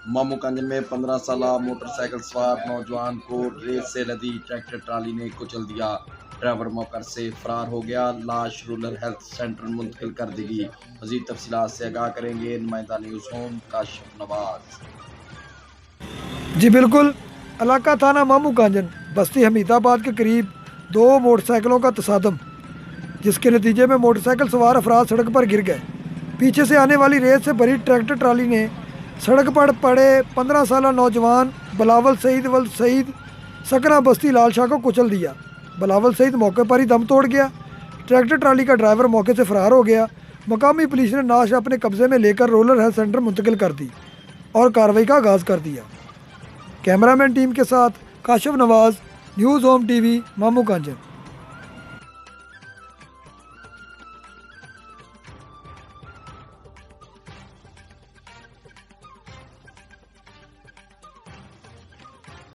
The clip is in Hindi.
मामूगंज में 15 साल मोटरसाइकिल सवार नौजवान को रेस से लदी ट्रैक्टर ट्राली ने कुचल दिया। ड्राइवर मौके से फरार हो गया। लाश रूरल हेल्थ सेंटर मुंतकिल कर दी गई। मजीद तफसीलात से आगाह करेंगे नुमाइंदा न्यूज़ होम काशिफ नवाज। जी बिल्कुल, इलाका थाना मामूगंज बस्ती हमीदाबाद के करीब दो मोटरसाइकिलों का तसादम, जिसके नतीजे में मोटरसाइकिल सवार अफराद सड़क पर गिर गए। पीछे से आने वाली रेत से भरी ट्रैक्टर ट्राली ने सड़क पर पड़े 15 साल नौजवान बिलावल सईद वल सईद सकरा बस्ती लाल शाह को कुचल दिया। बिलावल सईद मौके पर ही दम तोड़ गया। ट्रैक्टर ट्राली का ड्राइवर मौके से फरार हो गया। मकामी पुलिस ने नाश अपने कब्जे में लेकर रूरल हेल्थ सेंटर मुंतकिल कर दी और कार्रवाई का आगाज़ कर दिया। कैमरामैन टीम के साथ Kashif Nawaz, News Home TV, मामूगंज।